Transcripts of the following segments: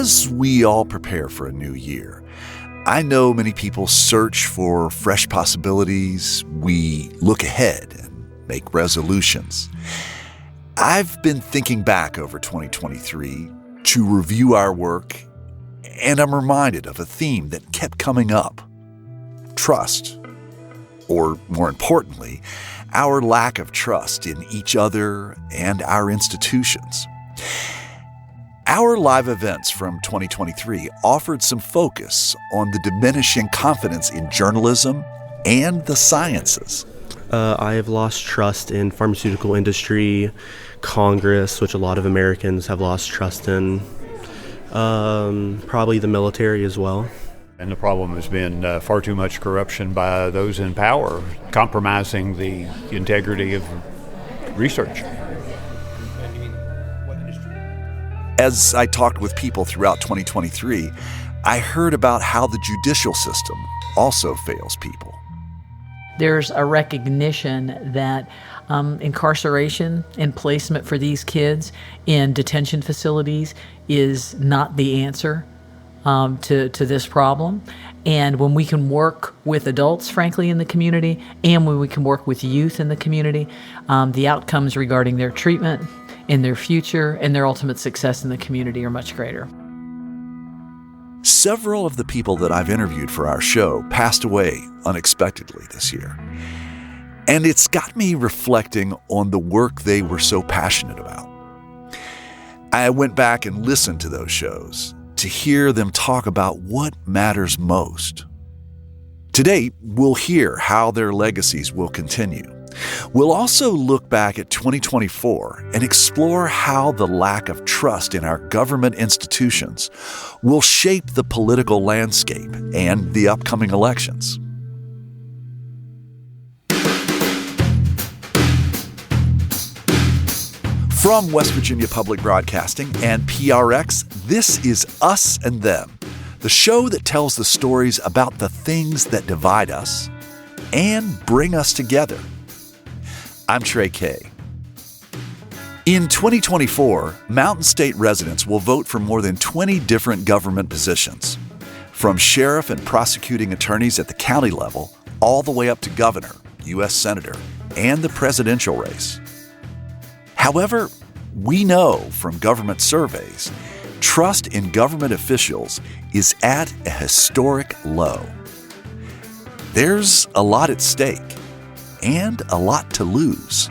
As we all prepare for a new year, I know many people search for fresh possibilities. We look ahead and make resolutions. I've been thinking back over 2023 to review our work, and I'm reminded of a theme that kept coming up: trust. Or, more importantly, our lack of trust in each other and our institutions. Our live events from 2023 offered some focus on the diminishing confidence in journalism and the sciences. I have lost trust in pharmaceutical industry, Congress, which a lot of Americans have lost trust in, probably the military as well. And the problem has been far too much corruption by those in power, compromising the integrity of research. As I talked with people throughout 2023, I heard about how the judicial system also fails people. There's a recognition that incarceration and placement for these kids in detention facilities is not the answer to this problem. And when we can work with adults, frankly, in the community, and when we can work with youth in the community, the outcomes regarding their treatment, in their future, and their ultimate success in the community are much greater. Several of the people that I've interviewed for our show passed away unexpectedly this year. And it's got me reflecting on the work they were so passionate about. I went back and listened to those shows to hear them talk about what matters most. Today, we'll hear how their legacies will continue. We'll also look back at 2024 and explore how the lack of trust in our government institutions will shape the political landscape and the upcoming elections. From West Virginia Public Broadcasting and PRX, this is Us and Them, the show that tells the stories about the things that divide us and bring us together. I'm Trey Kay. In 2024, Mountain State residents will vote for more than 20 different government positions, from sheriff and prosecuting attorneys at the county level all the way up to governor, U.S. senator, and the presidential race. However, we know from government surveys, trust in government officials is at a historic low. There's a lot at stake and a lot to lose.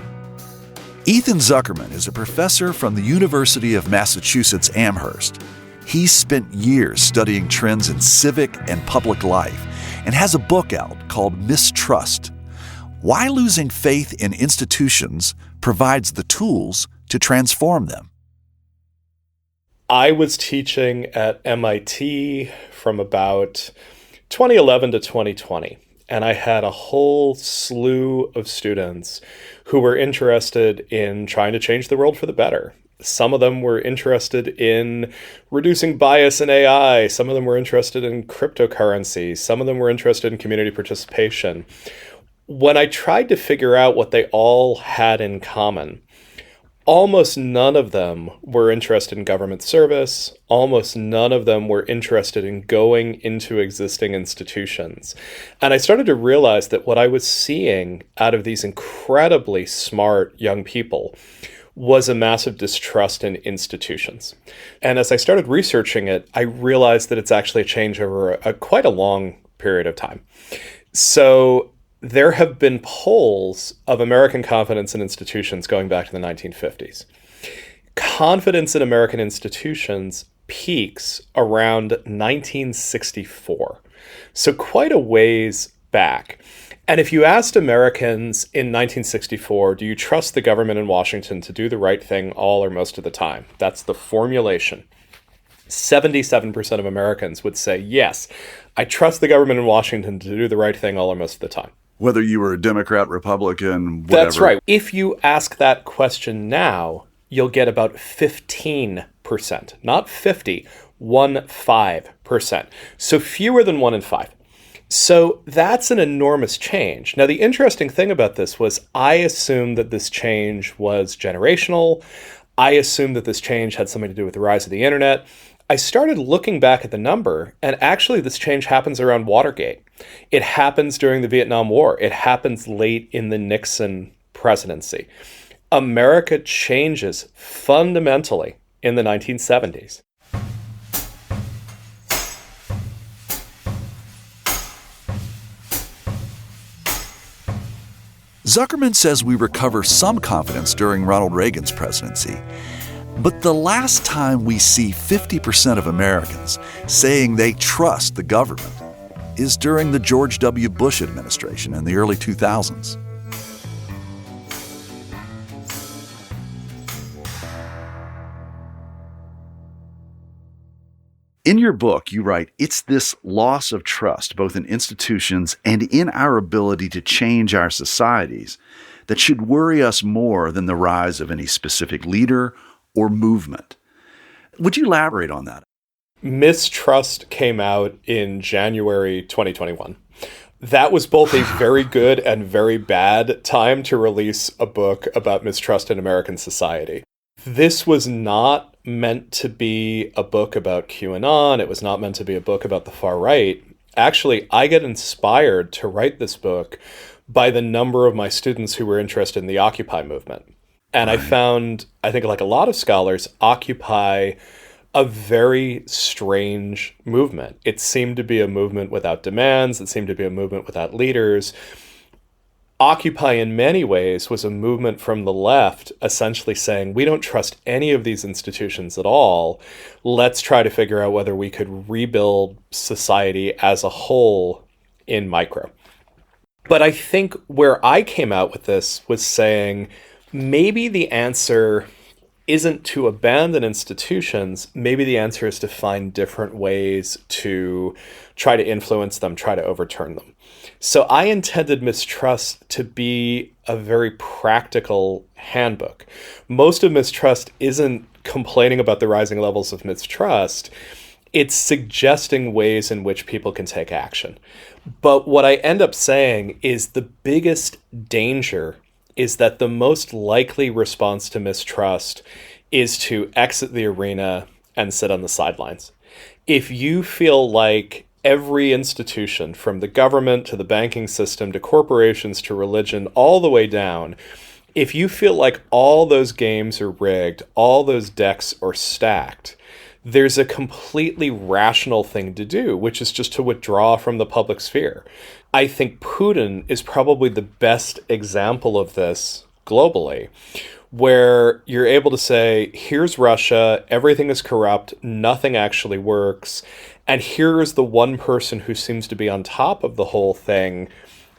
Ethan Zuckerman is a professor from the University of Massachusetts Amherst. He's spent years studying trends in civic and public life and has a book out called Mistrust: Why Losing Faith in Institutions Provides the Tools to Transform Them. I was teaching at MIT from about 2011 to 2020. And I had a whole slew of students who were interested in trying to change the world for the better. Some of them were interested in reducing bias in AI. Some of them were interested in cryptocurrency. Some of them were interested in community participation. When I tried to figure out what they all had in common, almost none of them were interested in government service. Almost none of them were interested in going into existing institutions. And I started to realize that what I was seeing out of these incredibly smart young people was a massive distrust in institutions. And as I started researching it, I realized that it's actually a change over quite a long period of time. So there have been polls of American confidence in institutions going back to the 1950s. Confidence in American institutions peaks around 1964, so quite a ways back. And if you asked Americans in 1964, do you trust the government in Washington to do the right thing all or most of the time? That's the formulation. 77% of Americans would say, yes, I trust the government in Washington to do the right thing all or most of the time. Whether you were a Democrat, Republican, whatever. That's right. If you ask that question now, you'll get about 15%, not 50, 15%. So fewer than 1 in 5. So that's an enormous change. Now, the interesting thing about this was I assumed that this change was generational. I assumed that this change had something to do with the rise of the internet. I started looking back at the number, and actually this change happens around Watergate. It happens during the Vietnam War. It happens late in the Nixon presidency. America changes fundamentally in the 1970s. Zuckerman says we recover some confidence during Ronald Reagan's presidency. But the last time we see 50% of Americans saying they trust the government is during the George W. Bush administration in the early 2000s. In your book, you write, it's this loss of trust, both in institutions and in our ability to change our societies, that should worry us more than the rise of any specific leader or movement. Would you elaborate on that? Mistrust came out in January 2021. That was both a very good and very bad time to release a book about mistrust in American society. This was not meant to be a book about QAnon. It was not meant to be a book about the far right. Actually, I get inspired to write this book by the number of my students who were interested in the Occupy movement. And I found, I think like a lot of scholars, Occupy a very strange movement. It seemed to be a movement without demands. It seemed to be a movement without leaders. Occupy in many ways was a movement from the left essentially saying, we don't trust any of these institutions at all. Let's try to figure out whether we could rebuild society as a whole in micro. But I think where I came out with this was saying, maybe the answer isn't to abandon institutions. Maybe the answer is to find different ways to try to influence them, try to overturn them. So I intended Mistrust to be a very practical handbook. Most of Mistrust isn't complaining about the rising levels of mistrust. It's suggesting ways in which people can take action. But what I end up saying is the biggest danger is that the most likely response to mistrust is to exit the arena and sit on the sidelines. If you feel like every institution, from the government to the banking system to corporations to religion, all the way down, if you feel like all those games are rigged, all those decks are stacked, there's a completely rational thing to do, which is just to withdraw from the public sphere. I think Putin is probably the best example of this globally, where you're able to say, here's Russia, everything is corrupt, nothing actually works, and here is the one person who seems to be on top of the whole thing.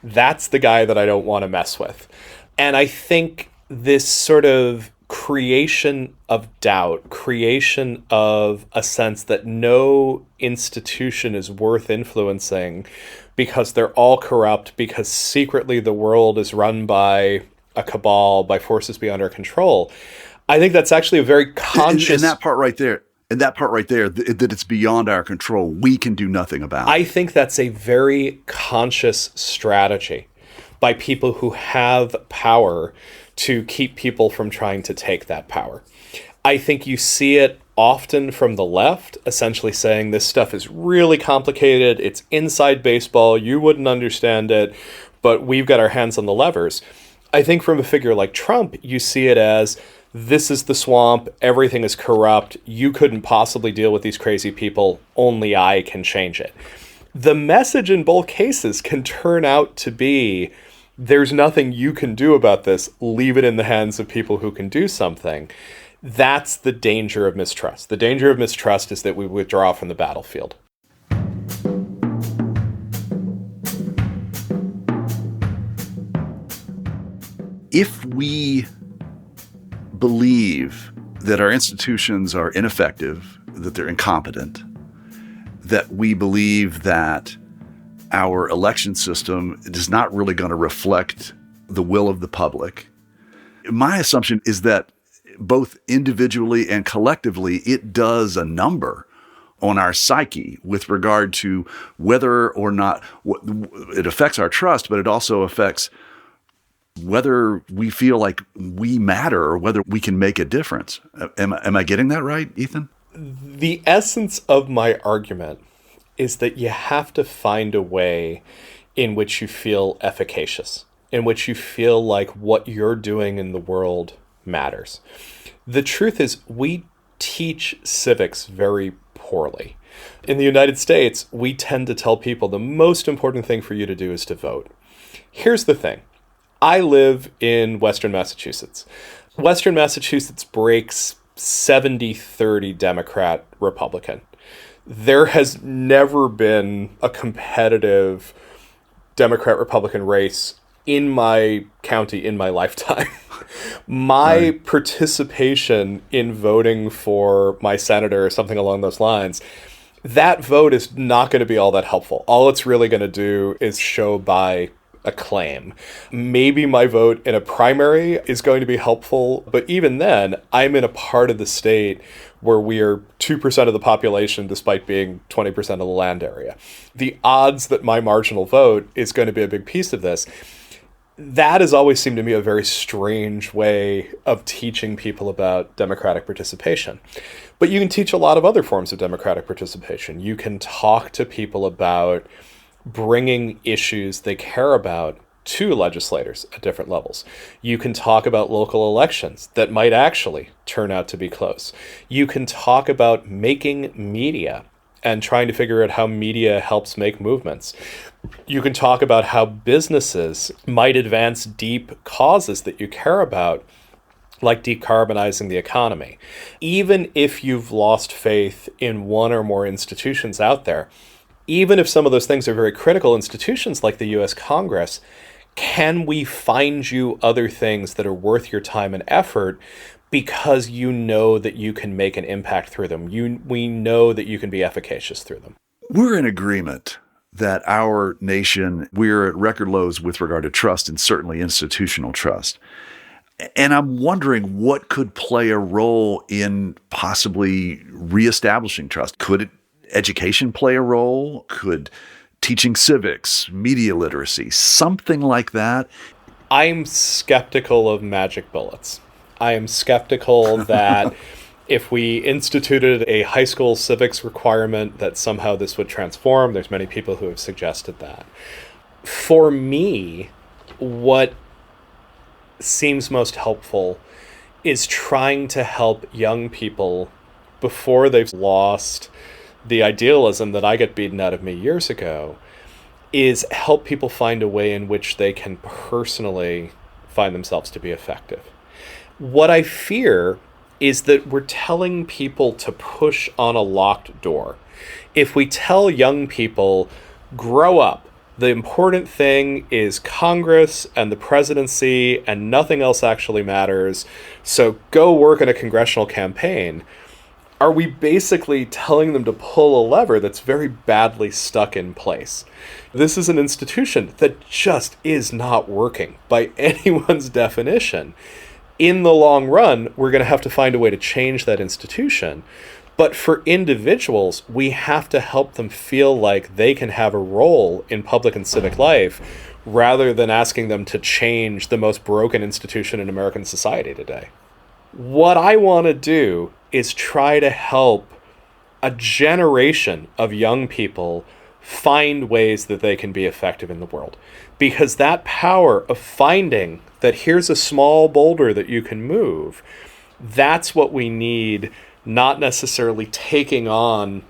That's the guy that I don't want to mess with. And I think this sort of creation of doubt, creation of a sense that no institution is worth influencing because they're all corrupt, because secretly the world is run by a cabal, by forces beyond our control. I think that's actually a very conscious... And that part right there, that it's beyond our control, we can do nothing about it. I think that's a very conscious strategy by people who have power to keep people from trying to take that power. I think you see it often from the left, essentially saying this stuff is really complicated, it's inside baseball, you wouldn't understand it, but we've got our hands on the levers. I think from a figure like Trump, you see it as, this is the swamp, everything is corrupt, you couldn't possibly deal with these crazy people, only I can change it. The message in both cases can turn out to be, there's nothing you can do about this, leave it in the hands of people who can do something. That's the danger of mistrust. The danger of mistrust is that we withdraw from the battlefield. If we believe that our institutions are ineffective, that they're incompetent, that we believe that our election system is not really going to reflect the will of the public, my assumption is that both individually and collectively, it does a number on our psyche with regard to whether or not it affects our trust, but it also affects whether we feel like we matter or whether we can make a difference. Am I getting that right, Ethan? The essence of my argument is that you have to find a way in which you feel efficacious, in which you feel like what you're doing in the world matters. The truth is, we teach civics very poorly. In the United States, we tend to tell people the most important thing for you to do is to vote. Here's the thing. I live in Western Massachusetts. Western Massachusetts breaks 70-30 Democrat Republican. There has never been a competitive Democrat Republican race in my county in my lifetime. My participation in voting for my senator or something along those lines, that vote is not going to be all that helpful. All it's really going to do is show by acclaim. Maybe my vote in a primary is going to be helpful, but even then, I'm in a part of the state where we are 2% of the population despite being 20% of the land area. The odds that my marginal vote is going to be a big piece of this, that has always seemed to me a very strange way of teaching people about democratic participation. But you can teach a lot of other forms of democratic participation. You can talk to people about bringing issues they care about to legislators at different levels. You can talk about local elections that might actually turn out to be close. You can talk about making media and trying to figure out how media helps make movements. You can talk about how businesses might advance deep causes that you care about, like decarbonizing the economy. Even if you've lost faith in one or more institutions out there, even if some of those things are very critical institutions like the U.S. Congress, can we find you other things that are worth your time and effort because you know that you can make an impact through them? We know that you can be efficacious through them. We're in agreement that our nation, we're at record lows with regard to trust and certainly institutional trust. And I'm wondering what could play a role in possibly reestablishing trust. Could education play a role? Could teaching civics, media literacy, something like that? I'm skeptical of magic bullets. I am skeptical that if we instituted a high school civics requirement that somehow this would transform. There's many people who have suggested that. For me, what seems most helpful is trying to help young people before they've lost the idealism that I get beaten out of me years ago, is help people find a way in which they can personally find themselves to be effective. What I fear is that we're telling people to push on a locked door. If we tell young people, grow up, the important thing is Congress and the presidency and nothing else actually matters, so go work in a congressional campaign, are we basically telling them to pull a lever that's very badly stuck in place? This is an institution that just is not working by anyone's definition. In the long run, we're going to have to find a way to change that institution. But for individuals, we have to help them feel like they can have a role in public and civic life rather than asking them to change the most broken institution in American society today. What I want to do is try to help a generation of young people find ways that they can be effective in the world. Because that power of finding that here's a small boulder that you can move, that's what we need, not necessarily taking on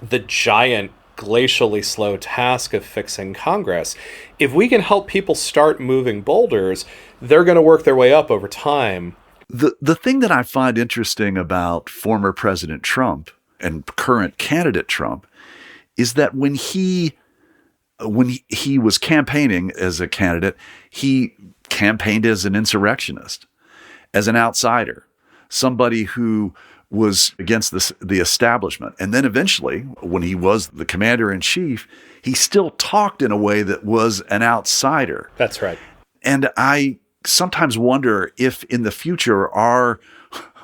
the giant glacially slow task of fixing Congress. If we can help people start moving boulders, they're going to work their way up over time. The thing that I find interesting about former President Trump and current candidate Trump is that when he was campaigning as a candidate, he campaigned as an insurrectionist, as an outsider, somebody who was against the establishment. And then eventually, when he was the commander-in-chief, he still talked in a way that was an outsider. That's right. And I sometimes wonder if in the future, are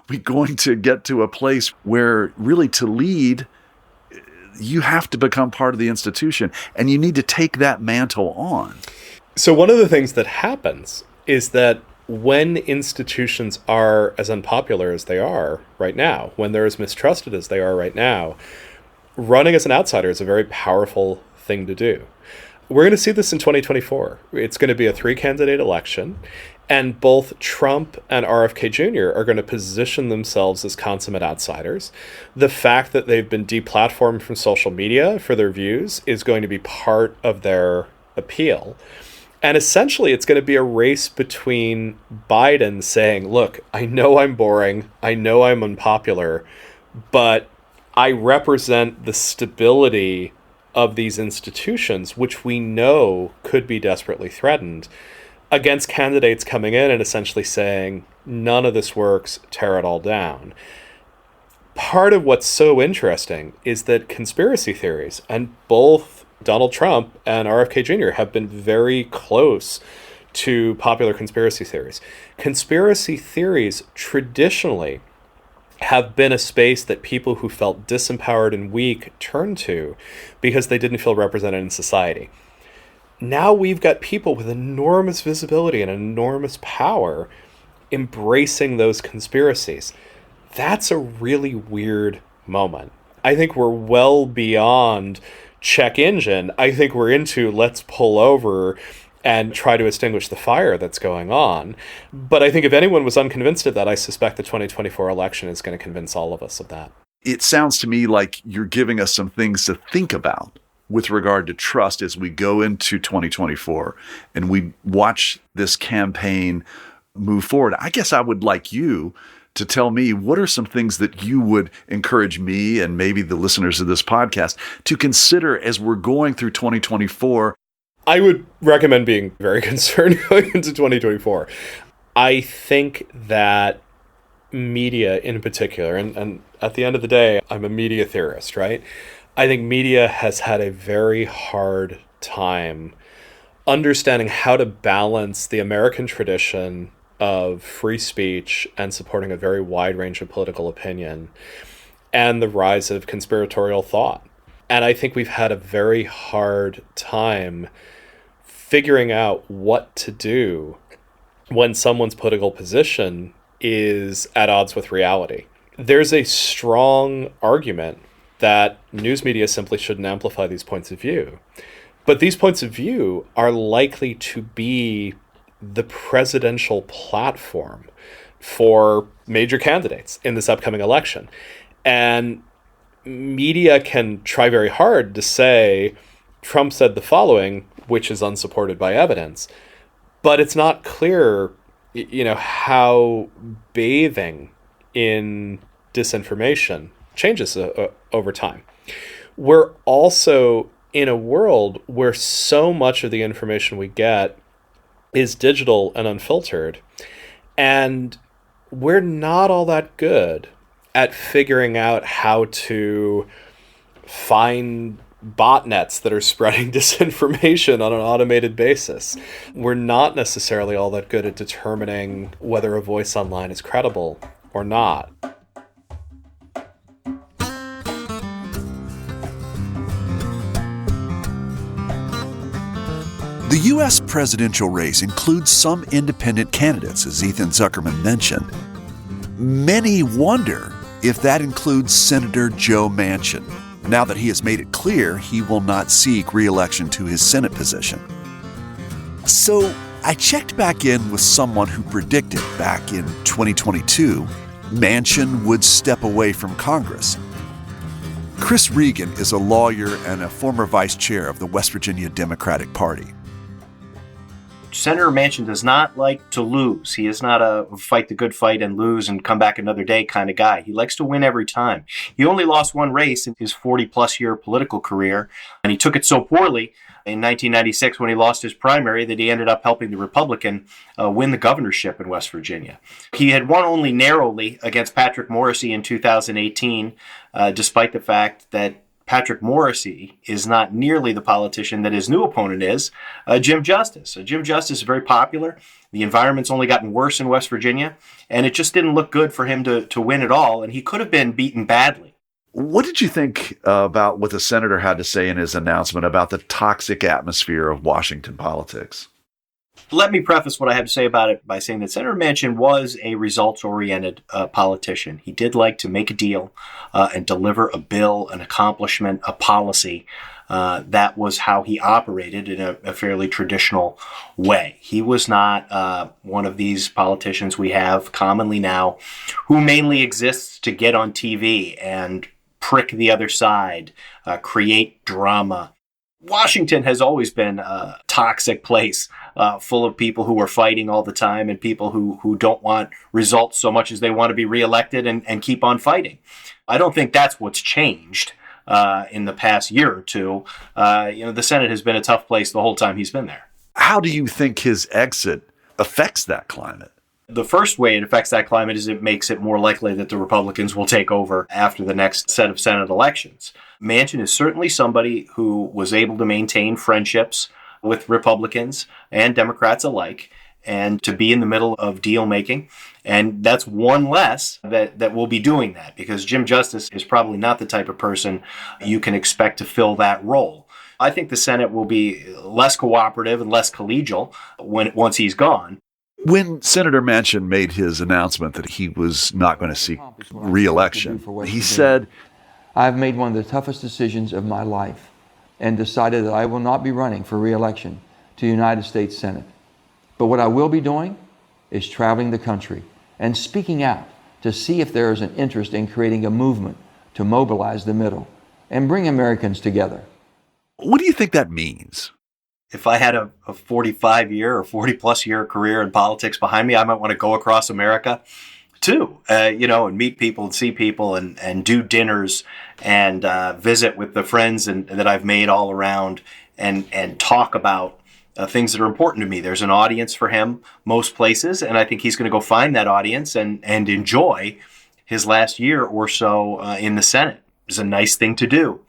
we going to get to a place where really to lead, you have to become part of the institution and you need to take that mantle on? So one of the things that happens is that when institutions are as unpopular as they are right now, when they're as mistrusted as they are right now, running as an outsider is a very powerful thing to do. We're going to see this in 2024. It's going to be a 3-candidate election, and both Trump and RFK Jr. are going to position themselves as consummate outsiders. The fact that they've been deplatformed from social media for their views is going to be part of their appeal. And essentially, it's going to be a race between Biden saying, look, I know I'm boring, I know I'm unpopular, but I represent the stability of these institutions, which we know could be desperately threatened, against candidates coming in and essentially saying, none of this works, tear it all down. Part of what's so interesting is that conspiracy theories, and both Donald Trump and RFK Jr. have been very close to popular conspiracy theories. Conspiracy theories traditionally have been a space that people who felt disempowered and weak turned to because they didn't feel represented in society. Now we've got people with enormous visibility and enormous power embracing those conspiracies. That's a really weird moment. I think we're well beyond check engine. I think we're into let's pull over and try to extinguish the fire that's going on. But I think if anyone was unconvinced of that, I suspect the 2024 election is going to convince all of us of that. It sounds to me like you're giving us some things to think about with regard to trust as we go into 2024 and we watch this campaign move forward. I guess I would like you to tell me what are some things that you would encourage me and maybe the listeners of this podcast to consider as we're going through 2024. I would recommend being very concerned going into 2024. I think that media in particular, and at the end of the day, I'm a media theorist, right? I think media has had a very hard time understanding how to balance the American tradition of free speech and supporting a very wide range of political opinion and the rise of conspiratorial thought. And I think we've had a very hard time figuring out what to do when someone's political position is at odds with reality. There's a strong argument that news media simply shouldn't amplify these points of view. But these points of view are likely to be the presidential platform for major candidates in this upcoming election. And media can try very hard to say, Trump said the following, which is unsupported by evidence. But it's not clear, how bathing in disinformation changes over time. We're also in a world where so much of the information we get is digital and unfiltered, and we're not all that good at figuring out how to find botnets that are spreading disinformation on an automated basis. We're not necessarily all that good at determining whether a voice online is credible or not. The U.S. presidential race includes some independent candidates, as Ethan Zuckerman mentioned. Many wonder if that includes Senator Joe Manchin, now that he has made it clear he will not seek re-election to his Senate position. So I checked back in with someone who predicted back in 2022 Manchin would step away from Congress. Chris Regan is a lawyer and a former vice chair of the West Virginia Democratic Party. Senator Manchin does not like to lose. He is not a fight the good fight and lose and come back another day kind of guy. He likes to win every time. He only lost one race in his 40-plus year political career, and he took it so poorly in 1996 when he lost his primary that he ended up helping the Republican win the governorship in West Virginia. He had won only narrowly against Patrick Morrisey in 2018, despite the fact that Patrick Morrisey is not nearly the politician that his new opponent is, Jim Justice. Jim Justice is very popular. The environment's only gotten worse in West Virginia, and it just didn't look good for him to win at all, and he could have been beaten badly. What did you think about what the senator had to say in his announcement about the toxic atmosphere of Washington politics? Let me preface what I have to say about it by saying that Senator Manchin was a results-oriented politician. He did like to make a deal and deliver a bill, an accomplishment, a policy. That was how he operated in a fairly traditional way. He was not one of these politicians we have commonly now who mainly exists to get on TV and prick the other side, create drama. Washington has always been a toxic place, full of people who are fighting all the time and people who don't want results so much as they want to be reelected and keep on fighting. I don't think that's what's changed in the past year or two. The Senate has been a tough place the whole time he's been there. How do you think his exit affects that climate? The first way it affects that climate is it makes it more likely that the Republicans will take over after the next set of Senate elections. Manchin is certainly somebody who was able to maintain friendships with Republicans and Democrats alike and to be in the middle of deal making. And that's one less that will be doing that, because Jim Justice is probably not the type of person you can expect to fill that role. I think the Senate will be less cooperative and less collegial once he's gone. When Senator Manchin made his announcement that he was not going to seek re-election, he said, I've made one of the toughest decisions of my life and decided that I will not be running for re-election to the United States Senate. But what I will be doing is traveling the country and speaking out to see if there is an interest in creating a movement to mobilize the middle and bring Americans together. What do you think that means? If I had a 45-year or 40-plus year career in politics behind me, I might want to go across America too, and meet people and see people and do dinners and visit with the friends that I've made all around and talk about things that are important to me. There's an audience for him most places, and I think he's going to go find that audience and enjoy his last year or so in the Senate. It's a nice thing to do.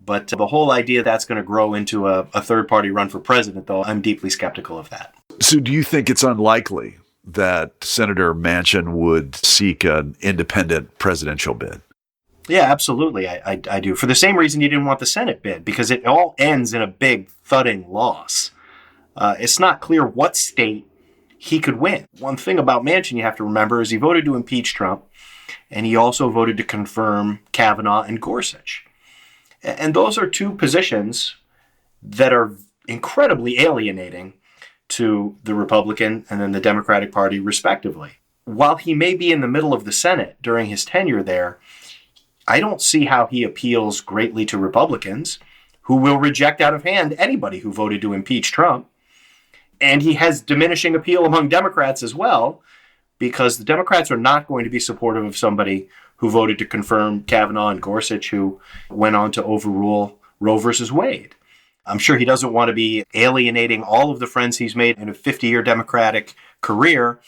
But the whole idea that's going to grow into a third-party run for president, though, I'm deeply skeptical of that. So do you think it's unlikely that Senator Manchin would seek an independent presidential bid? Yeah, absolutely. I do. For the same reason you didn't want the Senate bid, because it all ends in a big thudding loss. It's not clear what state he could win. One thing about Manchin you have to remember is he voted to impeach Trump, and he also voted to confirm Kavanaugh and Gorsuch. And those are two positions that are incredibly alienating to the Republican and then the Democratic Party, respectively. While he may be in the middle of the Senate during his tenure there, I don't see how he appeals greatly to Republicans, who will reject out of hand anybody who voted to impeach Trump. And he has diminishing appeal among Democrats as well, because the Democrats are not going to be supportive of somebody who voted to confirm Kavanaugh and Gorsuch, who went on to overrule Roe versus Wade. I'm sure he doesn't want to be alienating all of the friends he's made in a 50-year Democratic career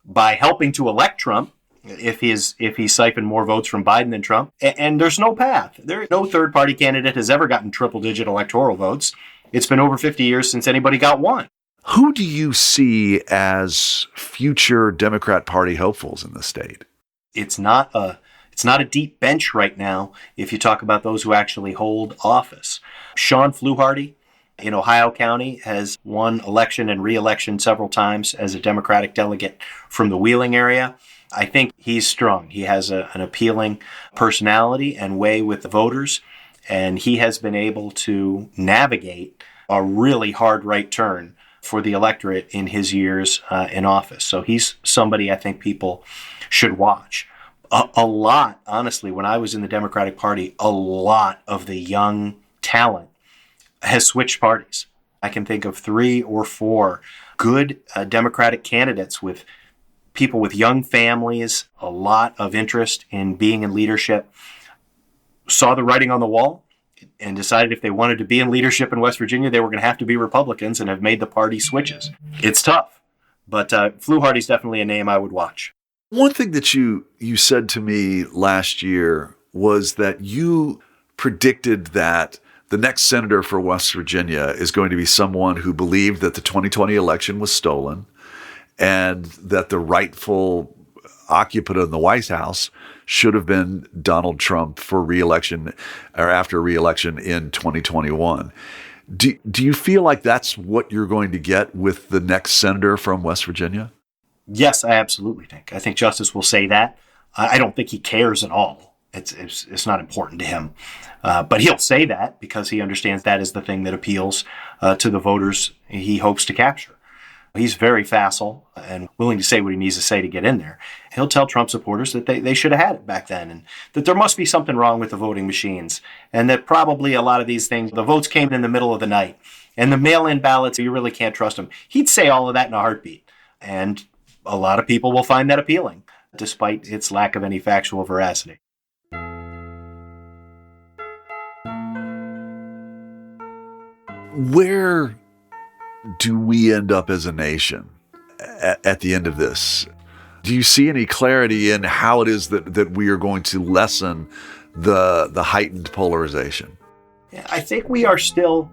by helping to elect Trump if he siphoned more votes from Biden than Trump. And there's no path. No third-party candidate has ever gotten triple-digit electoral votes. It's been over 50 years since anybody got one. Who do you see as future Democrat Party hopefuls in the state? It's not a deep bench right now if you talk about those who actually hold office. Sean Fluharty in Ohio County has won election and re-election several times as a Democratic delegate from the Wheeling area. I think he's strong. He has an appealing personality and way with the voters, and he has been able to navigate a really hard right turn for the electorate in his years in office. So he's somebody I think people should watch. A lot, honestly, when I was in the Democratic Party, a lot of the young talent has switched parties. I can think of 3 or 4 good Democratic candidates with people with young families, a lot of interest in being in leadership, saw the writing on the wall and decided if they wanted to be in leadership in West Virginia, they were going to have to be Republicans and have made the party switches. It's tough, but Fluharty's definitely a name I would watch. One thing that you said to me last year was that you predicted that the next senator for West Virginia is going to be someone who believed that the 2020 election was stolen and that the rightful occupant of the White House should have been Donald Trump for re-election or after re-election in 2021. Do you feel like that's what you're going to get with the next senator from West Virginia? Yes, I absolutely think. I think Justice will say that. I don't think he cares at all. It's not important to him. But he'll say that because he understands that is the thing that appeals to the voters he hopes to capture. He's very facile and willing to say what he needs to say to get in there. He'll tell Trump supporters that they should have had it back then and that there must be something wrong with the voting machines and that probably a lot of these things, the votes came in the middle of the night and the mail-in ballots, you really can't trust them. He'd say all of that in a heartbeat. And a lot of people will find that appealing, despite its lack of any factual veracity. Where do we end up as a nation at the end of this? Do you see any clarity in how it is that we are going to lessen the heightened polarization? Yeah, I think we are still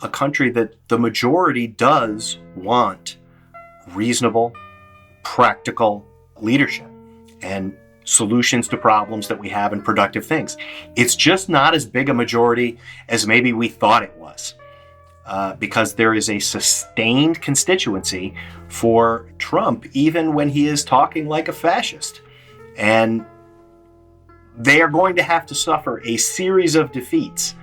a country that the majority does want reasonable, practical leadership and solutions to problems that we have and productive things. It's just not as big a majority as maybe we thought it was. Because there is a sustained constituency for Trump, even when he is talking like a fascist. And they are going to have to suffer a series of defeats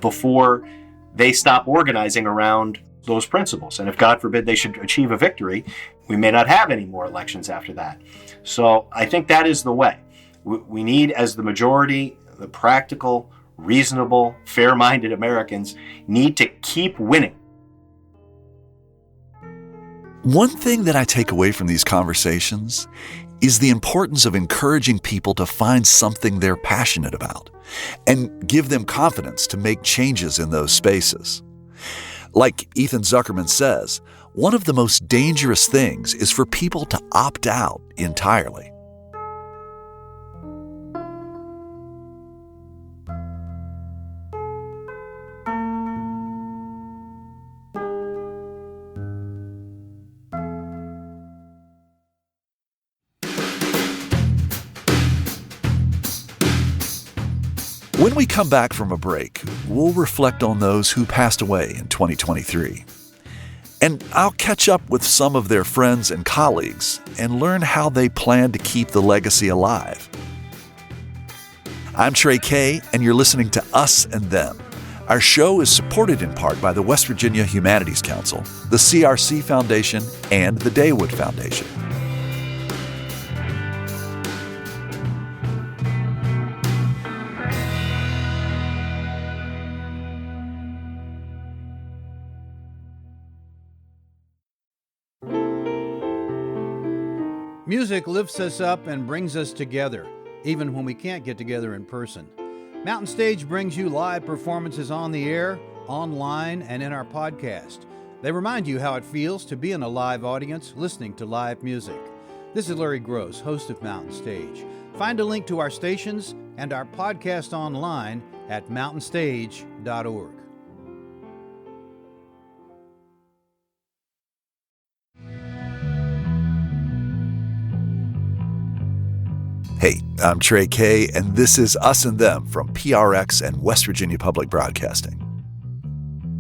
before they stop organizing around those principles. And if, God forbid, they should achieve a victory, we may not have any more elections after that. So I think that is the way. We need, as the majority, the practical, reasonable, fair-minded Americans need to keep winning. One thing that I take away from these conversations is the importance of encouraging people to find something they're passionate about and give them confidence to make changes in those spaces. Like Ethan Zuckerman says, one of the most dangerous things is for people to opt out entirely. When we come back from a break, we'll reflect on those who passed away in 2023. And I'll catch up with some of their friends and colleagues and learn how they plan to keep the legacy alive. I'm Trey Kay, and you're listening to Us and Them. Our show is supported in part by the West Virginia Humanities Council, the CRC Foundation, and the Daywood Foundation. Music lifts us up and brings us together, even when we can't get together in person. Mountain Stage brings you live performances on the air, online, and in our podcast. They remind you how it feels to be in a live audience listening to live music. This is Larry Gross, host of Mountain Stage. Find a link to our stations and our podcast online at mountainstage.org. Hey, I'm Trey Kay, and this is Us and Them from PRX and West Virginia Public Broadcasting.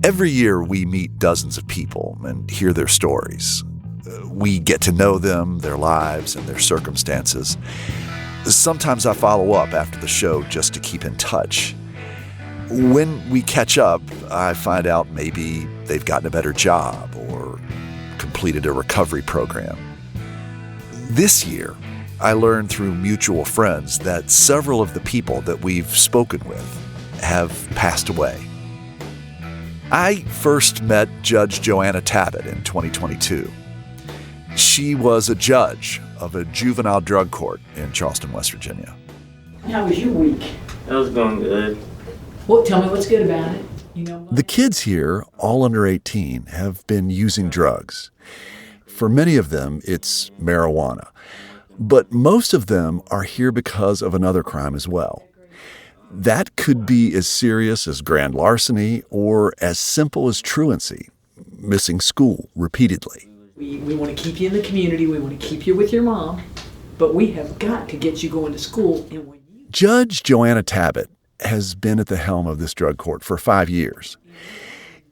Every year we meet dozens of people and hear their stories. We get to know them, their lives, and their circumstances. Sometimes I follow up after the show just to keep in touch. When we catch up, I find out maybe they've gotten a better job or completed a recovery program. This year, I learned through mutual friends that several of the people that we've spoken with have passed away. I first met Judge Joanna Tabbitt in 2022. She was a judge of a juvenile drug court in Charleston, West Virginia. How was your week? It was going good. Well, tell me what's good about it. The kids here, all under 18, have been using drugs. For many of them, it's marijuana. But most of them are here because of another crime as well. That could be as serious as grand larceny or as simple as truancy, missing school repeatedly. We want to keep you in the community. We want to keep you with your mom. But we have got to get you going to school. Judge Joanna Tabbitt has been at the helm of this drug court for 5 years.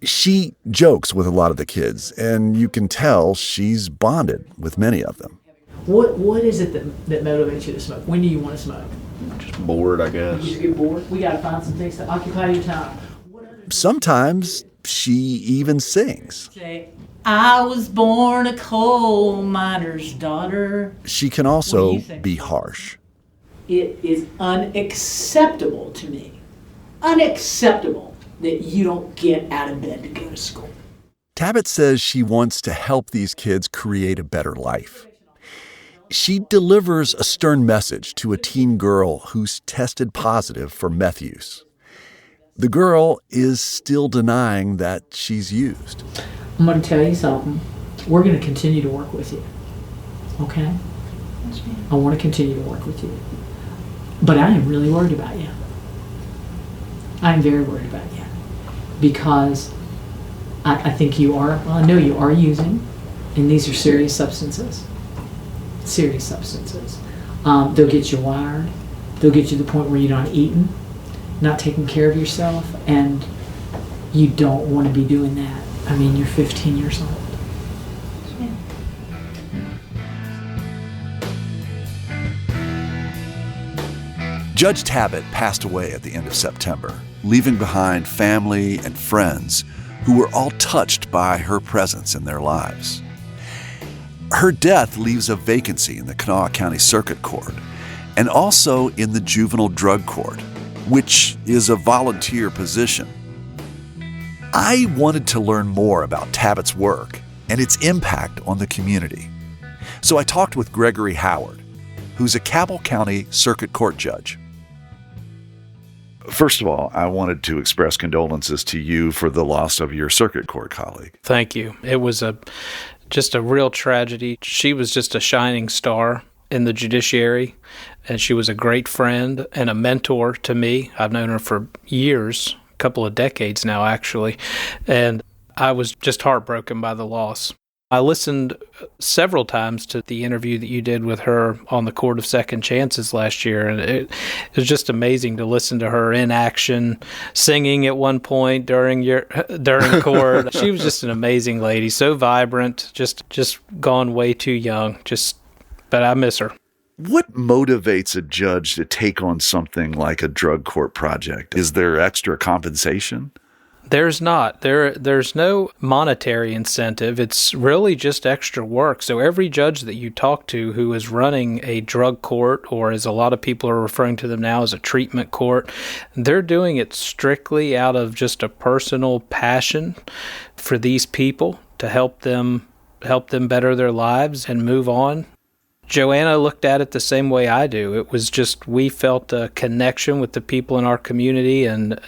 She jokes with a lot of the kids, and you can tell she's bonded with many of them. What is it that motivates you to smoke? When do you want to smoke? Just bored, I guess. You just get bored? We got to find some things to occupy your time. Sometimes she even sings. Say, I was born a coal miner's daughter. She can also be harsh. It is unacceptable to me, unacceptable that you don't get out of bed to go to school. Tabitha says she wants to help these kids create a better life. She delivers a stern message to a teen girl who's tested positive for meth use. The girl is still denying that she's used. I'm going to tell you something. We're going to continue to work with you. Okay? I want to continue to work with you. But I am really worried about you. I am very worried about you. Because I think you are, well, I know you are using, and these are serious substances. Serious substances. They'll get you wired. They'll get you to the point where you're not eating, not taking care of yourself, and you don't want to be doing that. I mean, you're 15 years old. Judge Tabitha passed away at the end of September, leaving behind family and friends who were all touched by her presence in their lives. Her death leaves a vacancy in the Kanawha County Circuit Court and also in the Juvenile Drug Court, which is a volunteer position. I wanted to learn more about Tabitha's work and its impact on the community. So I talked with Gregory Howard, who's a Cabell County Circuit Court judge. First of all, I wanted to express condolences to you for the loss of your circuit court colleague. Thank you. It was just a real tragedy. She was just a shining star in the judiciary, and she was a great friend and a mentor to me. I've known her for years, a couple of decades now, actually, and I was just heartbroken by the loss. I listened several times to the interview that you did with her on the Court of Second Chances last year, and it was just amazing to listen to her in action, singing at one point during court. She was just an amazing lady, so vibrant, just gone way too young. But I miss her. What motivates a judge to take on something like a drug court project? Is there extra compensation? There's not. There's no monetary incentive. It's really just extra work. So every judge that you talk to who is running a drug court, or as a lot of people are referring to them now as a treatment court, they're doing it strictly out of just a personal passion for these people to help them better their lives and move on. Joanna looked at it the same way I do. It was just we felt a connection with the people in our community, and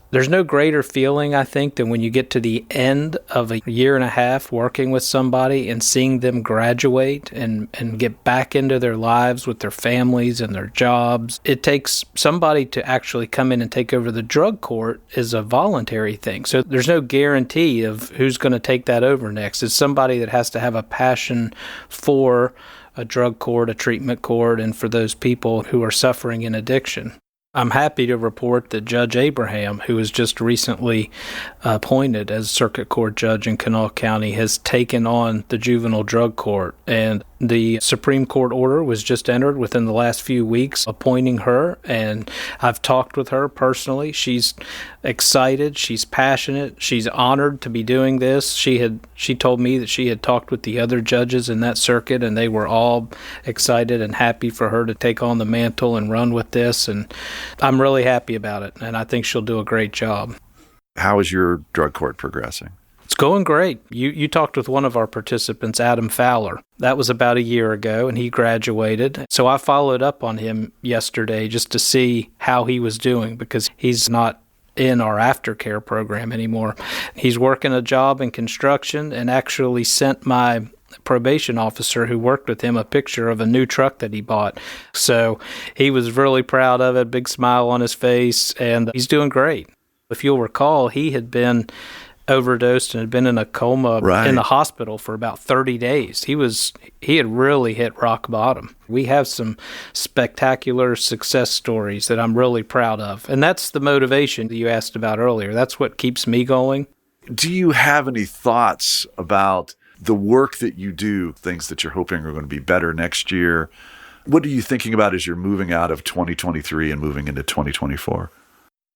there's no greater feeling, I think, than when you get to the end of a year and a half working with somebody and seeing them graduate and get back into their lives with their families and their jobs. It takes somebody to actually come in and take over the drug court is a voluntary thing. So there's no guarantee of who's going to take that over next. It's somebody that has to have a passion for a drug court, a treatment court, and for those people who are suffering in addiction. I'm happy to report that Judge Abraham, who was just recently appointed as circuit court judge in Kanawha County, has taken on the juvenile drug court. And the Supreme Court order was just entered within the last few weeks appointing her, and I've talked with her personally. She's excited, she's passionate, she's honored to be doing this. She told me that she had talked with the other judges in that circuit, and they were all excited and happy for her to take on the mantle and run with this, and I'm really happy about it, and I think she'll do a great job. How is your drug court progressing? It's going great. You talked with one of our participants, Adam Fowler. That was about a year ago, and he graduated. So I followed up on him yesterday just to see how he was doing, because he's not in our aftercare program anymore. He's working a job in construction and actually sent my probation officer who worked with him a picture of a new truck that he bought. So he was really proud of it, big smile on his face, and he's doing great. If you'll recall, he had been overdosed and had been in a coma in the hospital for about 30 days. He had really hit rock bottom. We have some spectacular success stories that I'm really proud of. And that's the motivation that you asked about earlier. That's what keeps me going. Do you have any thoughts about the work that you do, things that you're hoping are going to be better next year? What are you thinking about as you're moving out of 2023 and moving into 2024?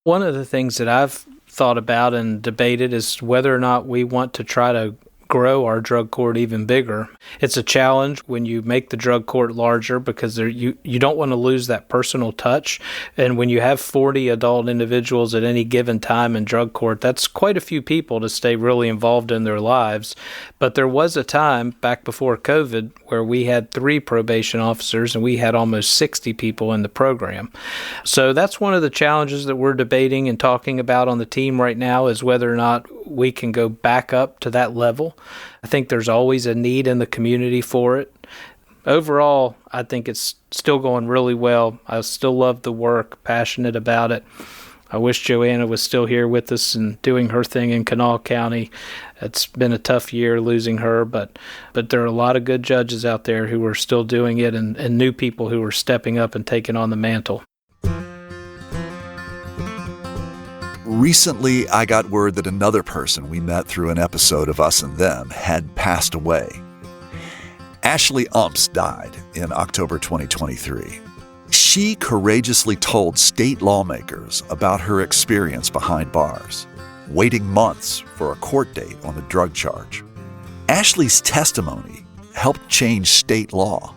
One of the things that I've thought about and debated is whether or not we want to try to grow our drug court even bigger. It's a challenge when you make the drug court larger because you don't want to lose that personal touch. And when you have 40 adult individuals at any given time in drug court, that's quite a few people to stay really involved in their lives. But there was a time back before COVID where we had 3 probation officers and we had almost 60 people in the program. So that's one of the challenges that we're debating and talking about on the team right now, is whether or not we can go back up to that level. I think there's always a need in the community for it. Overall, I think it's still going really well. I still love the work, passionate about it. I wish Joanna was still here with us and doing her thing in Kanawha County. It's been a tough year losing her, but there are a lot of good judges out there who are still doing it, and new people who are stepping up and taking on the mantle. Recently, I got word that another person we met through an episode of Us and Them had passed away. Ashley Umps died in October 2023. She courageously told state lawmakers about her experience behind bars, waiting months for a court date on a drug charge. Ashley's testimony helped change state law.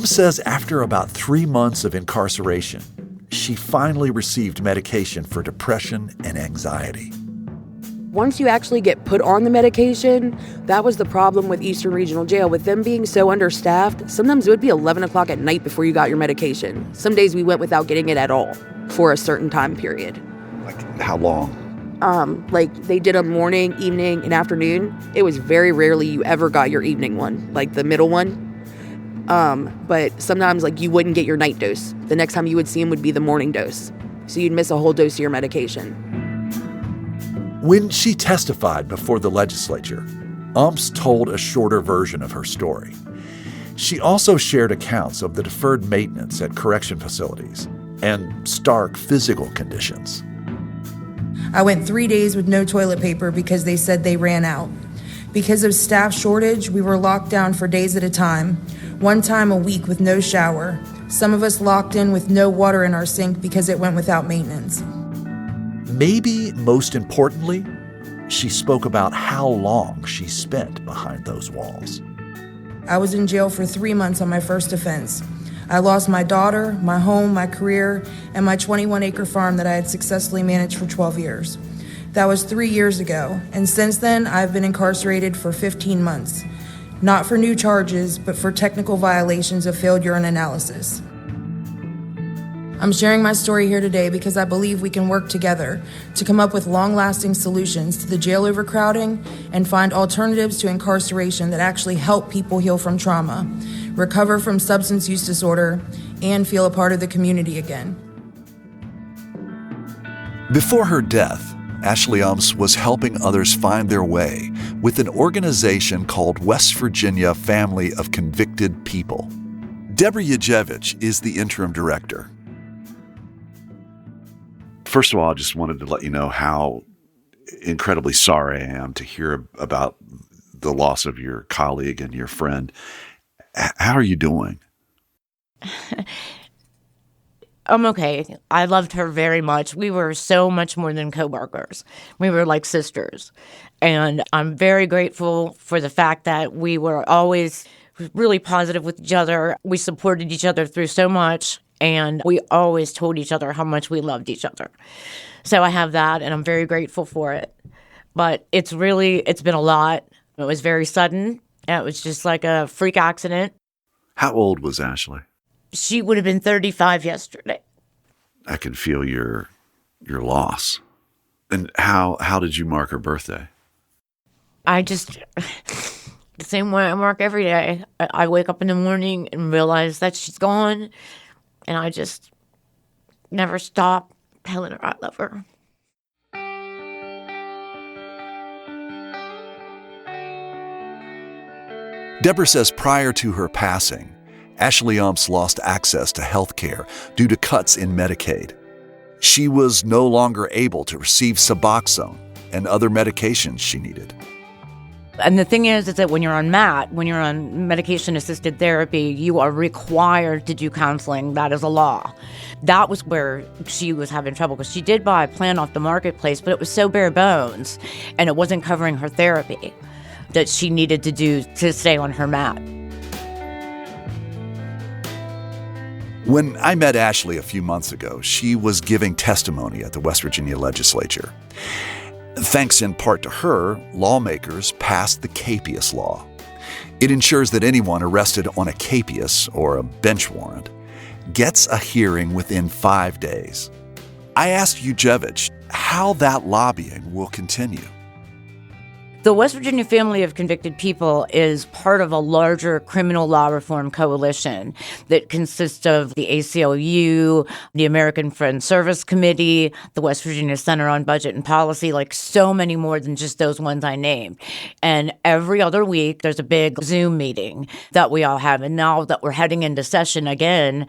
Says after about 3 months of incarceration, she finally received medication for depression and anxiety. Once you actually get put on the medication, that was the problem with Eastern Regional Jail. With them being so understaffed, sometimes it would be 11 o'clock at night before you got your medication. Some days we went without getting it at all for a certain time period. Like how long? Like they did a morning, evening, and afternoon. It was very rarely you ever got your evening one, like the middle one. But sometimes like you wouldn't get your night dose. The next time you would see him would be the morning dose. So you'd miss a whole dose of your medication. When she testified before the legislature, Umps told a shorter version of her story. She also shared accounts of the deferred maintenance at correction facilities and stark physical conditions. I went 3 days with no toilet paper because they said they ran out. Because of staff shortage, we were locked down for days at a time, one time a week with no shower. Some of us locked in with no water in our sink because it went without maintenance. Maybe most importantly, she spoke about how long she spent behind those walls. I was in jail for 3 months on my first offense. I lost my daughter, my home, my career, and my 21-acre farm that I had successfully managed for 12 years. That was 3 years ago, and since then, I've been incarcerated for 15 months. Not for new charges, but for technical violations of failed urine analysis. I'm sharing my story here today because I believe we can work together to come up with long-lasting solutions to the jail overcrowding and find alternatives to incarceration that actually help people heal from trauma, recover from substance use disorder, and feel a part of the community again. Before her death, Ashley Umps was helping others find their way with an organization called West Virginia Family of Convicted People. Deborah Yajevich is the interim director. First of all, I just wanted to let you know how incredibly sorry I am to hear about the loss of your colleague and your friend. How are you doing? I'm okay. I loved her very much. We were so much more than coworkers. We were like sisters. And I'm very grateful for the fact that we were always really positive with each other. We supported each other through so much. And we always told each other how much we loved each other. So I have that, and I'm very grateful for it. But it's been a lot. It was very sudden. It was just like a freak accident. How old was Ashley? She would have been 35 yesterday. I can feel your loss. And how did you mark her birthday? I just, the same way I mark every day. I wake up in the morning and realize that she's gone. And I just never stop telling her I love her. Deborah says prior to her passing, Ashley Umps lost access to health care due to cuts in Medicaid. She was no longer able to receive Suboxone and other medications she needed. And the thing is that when you're on MAT, when you're on medication-assisted therapy, you are required to do counseling. That is a law. That was where she was having trouble, because she did buy a plan off the marketplace, but it was so bare bones, and it wasn't covering her therapy that she needed to do to stay on her MAT. When I met Ashley a few months ago, she was giving testimony at the West Virginia legislature. Thanks in part to her, lawmakers passed the capias law. It ensures that anyone arrested on a capias, or a bench warrant, gets a hearing within 5 days. I asked Ujevich how that lobbying will continue. The West Virginia Family of Convicted People is part of a larger criminal law reform coalition that consists of the ACLU, the American Friends Service Committee, the West Virginia Center on Budget and Policy, like so many more than just those ones I named. And every other week, there's a big Zoom meeting that we all have. And now that we're heading into session again,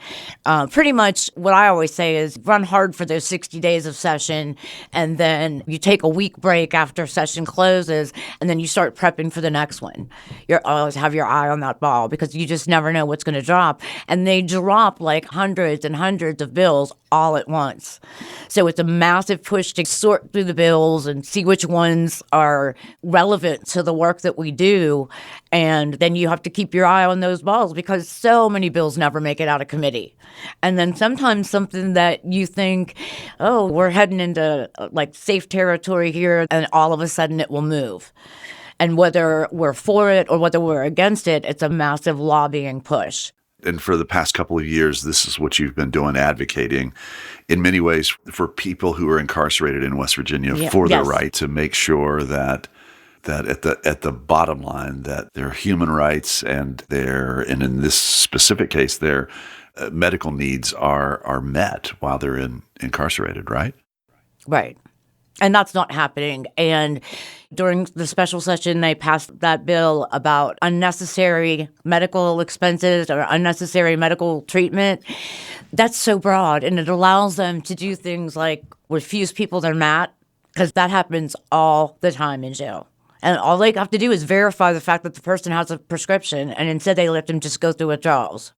pretty much what I always say is run hard for those 60 days of session, and then you take a week break after session closes, and then you start prepping for the next one. You always have your eye on that ball, because you just never know what's going to drop. And they drop like hundreds and hundreds of bills all at once. So it's a massive push to sort through the bills and see which ones are relevant to the work that we do. And then you have to keep your eye on those balls, because so many bills never make it out of committee. And then sometimes something that you think, oh, we're heading into like safe territory here, and all of a sudden it will move. And whether we're for it or whether we're against it, it's a massive lobbying push. And for the past couple of years, this is what you've been doing, advocating in many ways for people who are incarcerated in West Virginia for their right to make sure that at the bottom line that their human rights and in this specific case, their medical needs are met while they're incarcerated, right? Right. And that's not happening. And during the special session, they passed that bill about unnecessary medical expenses or unnecessary medical treatment. That's so broad, and it allows them to do things like refuse people their MAT, because that happens all the time in jail. And all they have to do is verify the fact that the person has a prescription, and instead they let them just go through withdrawals.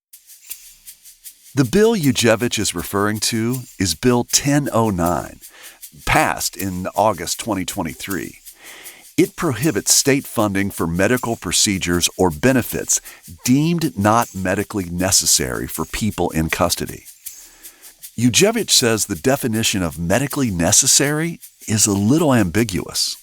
The bill Ujevich is referring to is Bill 1009, passed in August 2023. It prohibits state funding for medical procedures or benefits deemed not medically necessary for people in custody. Ujevich says the definition of medically necessary is a little ambiguous.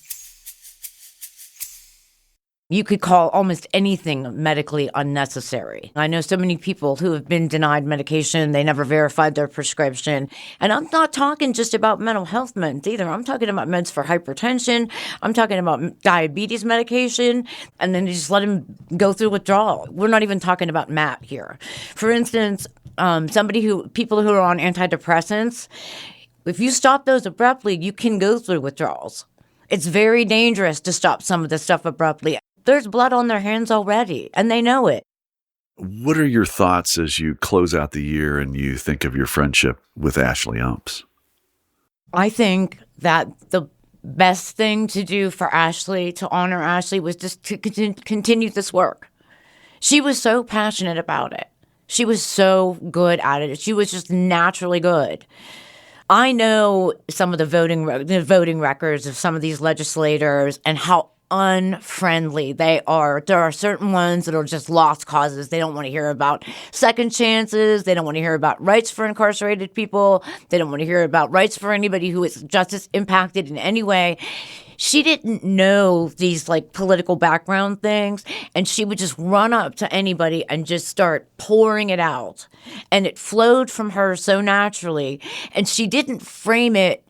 You could call almost anything medically unnecessary. I know so many people who have been denied medication. They never verified their prescription. And I'm not talking just about mental health meds either. I'm talking about meds for hypertension. I'm talking about diabetes medication. And then you just let them go through withdrawal. We're not even talking about MAT here. For instance, people who are on antidepressants, if you stop those abruptly, you can go through withdrawals. It's very dangerous to stop some of this stuff abruptly. There's blood on their hands already, and they know it. What are your thoughts as you close out the year and you think of your friendship with Ashley Umps? I think that the best thing to do for Ashley, to honor Ashley, was just to continue this work. She was so passionate about it. She was so good at it. She was just naturally good. I know some of the voting records of some of these legislators and how unfriendly they are. There are certain ones that are just lost causes. They don't want to hear about second chances. They don't want to hear about rights for incarcerated people. They don't want to hear about rights for anybody who is justice impacted in any way. She didn't know these like political background things, and she would just run up to anybody and just start pouring it out. And it flowed from her so naturally. And she didn't frame it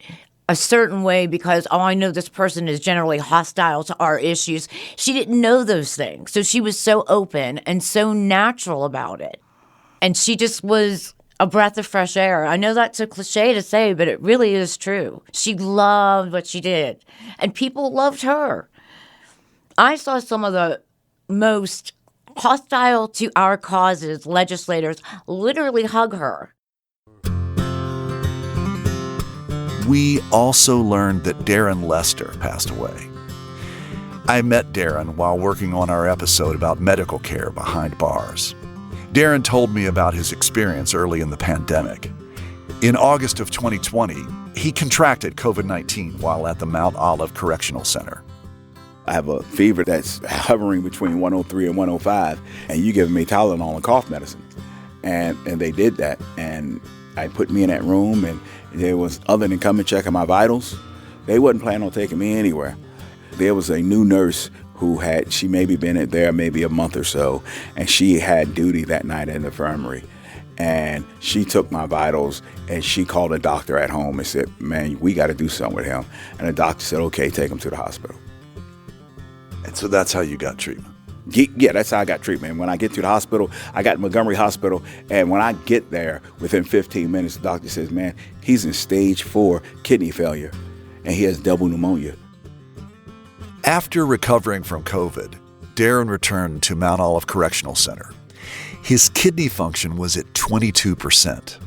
a certain way because, oh, I know this person is generally hostile to our issues. She didn't know those things. So she was so open and so natural about it. And she just was a breath of fresh air. I know that's a cliche to say, but it really is true. She loved what she did, and people loved her. I saw some of the most hostile to our causes legislators literally hug her. We also learned that Darren Lester passed away. I met Darren while working on our episode about medical care behind bars. Darren told me about his experience early in the pandemic. In August of 2020, he contracted COVID-19 while at the Mount Olive Correctional Center. I have a fever that's hovering between 103 and 105, and you giving me Tylenol and cough medicine. And they did that, and I put me in that room, and there was, other than coming checking my vitals, they wasn't planning on taking me anywhere. There was a new nurse she maybe been in there maybe a month or so, and she had duty that night in the infirmary. And she took my vitals, and she called a doctor at home and said, man, we got to do something with him. And the doctor said, okay, take him to the hospital. And so that's how you got treatment? Yeah, that's how I got treatment. When I get to the hospital, I got Montgomery Hospital, and when I get there, within 15 minutes, the doctor says, man, he's in stage 4 kidney failure, and he has double pneumonia. After recovering from COVID, Darren returned to Mount Olive Correctional Center. His kidney function was at 22%,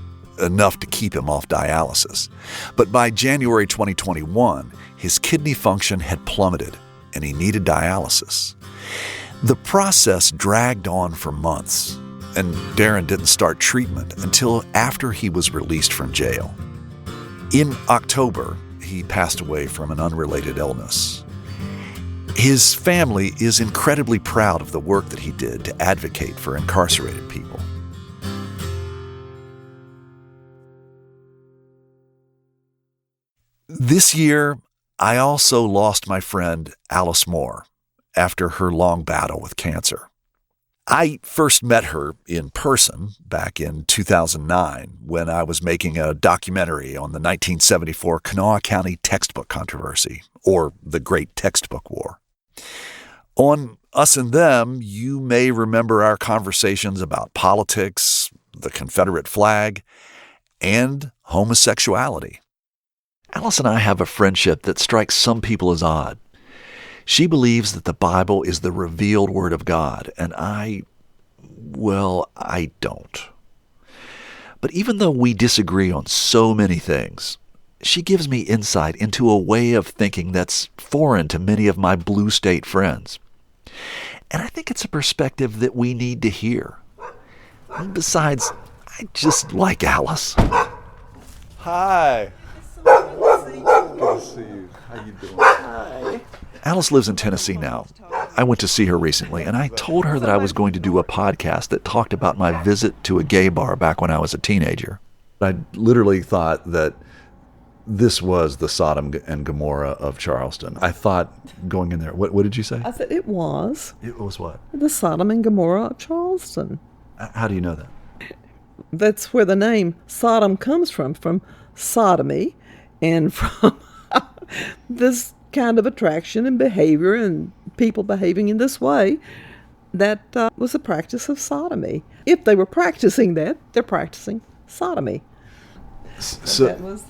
enough to keep him off dialysis. But by January 2021, his kidney function had plummeted, and he needed dialysis. The process dragged on for months, and Darren didn't start treatment until after he was released from jail. In October, he passed away from an unrelated illness. His family is incredibly proud of the work that he did to advocate for incarcerated people. This year, I also lost my friend Alice Moore after her long battle with cancer. I first met her in person back in 2009 when I was making a documentary on the 1974 Kanawha County textbook controversy, or the Great Textbook War. On Us and Them, you may remember our conversations about politics, the Confederate flag, and homosexuality. Alice and I have a friendship that strikes some people as odd. She believes that the Bible is the revealed Word of God, and I don't. But even though we disagree on so many things, she gives me insight into a way of thinking that's foreign to many of my blue state friends. And I think it's a perspective that we need to hear. And besides, I just like Alice. Hi. Good to see you. How you doing? Hi. Alice lives in Tennessee now. I went to see her recently, and I told her that I was going to do a podcast that talked about my visit to a gay bar back when I was a teenager. I literally thought that this was the Sodom and Gomorrah of Charleston. I thought going in there, what did you say? I said it was. It was what? The Sodom and Gomorrah of Charleston. How do you know that? That's where the name Sodom comes from sodomy, and from this kind of attraction and behavior and people behaving in this way. That was a practice of sodomy. If they were practicing that, they're practicing sodomy. So that was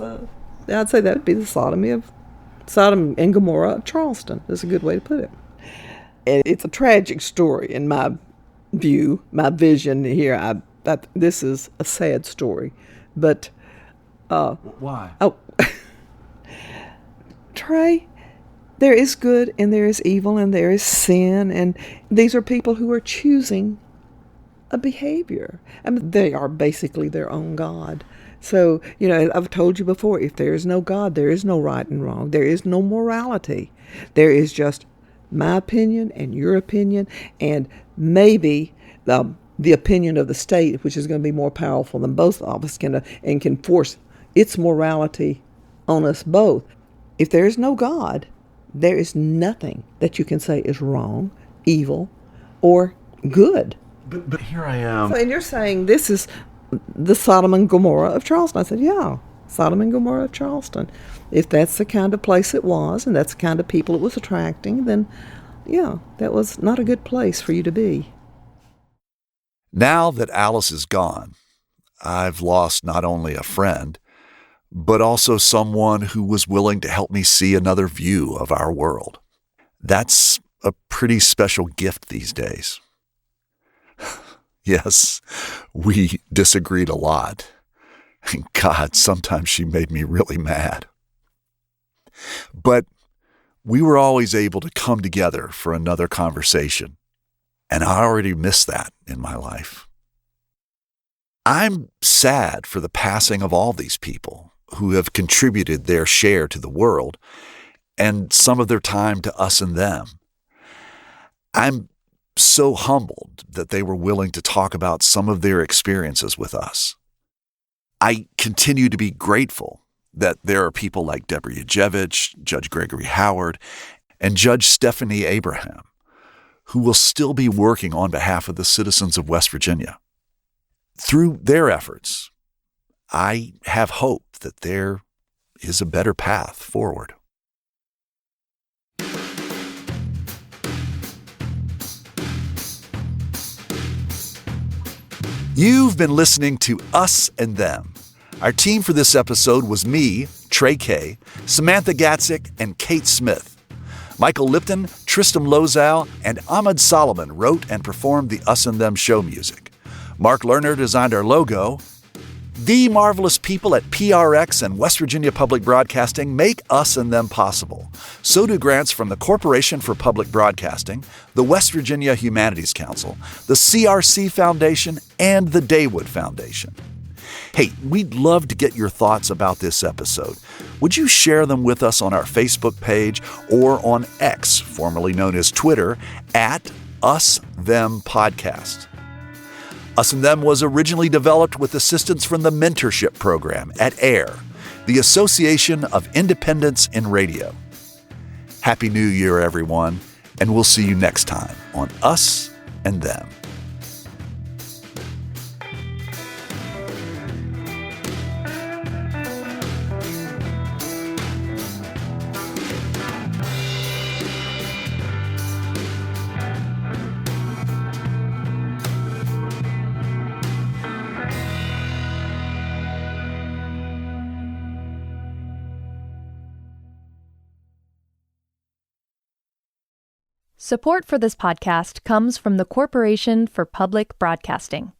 I'd say that would be the Sodom and Gomorrah of Charleston. That's a good way to put it. And it's a tragic story in my view, my vision here. This is a sad story, but why? Oh, Trey, there is good and there is evil and there is sin, and these are people who are choosing a behavior. I mean, they are basically their own God. So, I've told you before, if there is no God, there is no right and wrong. There is no morality. There is just my opinion and your opinion, and maybe the opinion of the state, which is going to be more powerful than both of us can force its morality on us both. If there is no God, there is nothing that you can say is wrong, evil, or good. But here I am. So, and you're saying this is the Sodom and Gomorrah of Charleston. I said, yeah, Sodom and Gomorrah of Charleston. If that's the kind of place it was, and that's the kind of people it was attracting, then, yeah, that was not a good place for you to be. Now that Alice is gone, I've lost not only a friend, but also someone who was willing to help me see another view of our world. That's a pretty special gift these days. Yes, we disagreed a lot. And God, sometimes she made me really mad. But we were always able to come together for another conversation, and I already miss that in my life. I'm sad for the passing of all these people who have contributed their share to the world and some of their time to us and them. I'm so humbled that they were willing to talk about some of their experiences with us. I continue to be grateful that there are people like Deborah Yajevich, Judge Gregory Howard, and Judge Stephanie Abraham, who will still be working on behalf of the citizens of West Virginia. Through their efforts, I have hope that there is a better path forward. You've been listening to Us and Them. Our team for this episode was me, Trey Kay, Samantha Gatzik, and Kate Smith. Michael Lipton, Tristam Lozow, and Ahmed Solomon wrote and performed the Us and Them show music. Mark Lerner designed our logo. The marvelous people at PRX and West Virginia Public Broadcasting make Us and Them possible. So do grants from the Corporation for Public Broadcasting, the West Virginia Humanities Council, the CRC Foundation, and the Daywood Foundation. Hey, we'd love to get your thoughts about this episode. Would you share them with us on our Facebook page or on X, formerly known as Twitter, at Us Them Podcast? Us and Them was originally developed with assistance from the Mentorship Program at AIR, the Association of Independents in Radio. Happy New Year, everyone, and we'll see you next time on Us and Them. Support for this podcast comes from the Corporation for Public Broadcasting.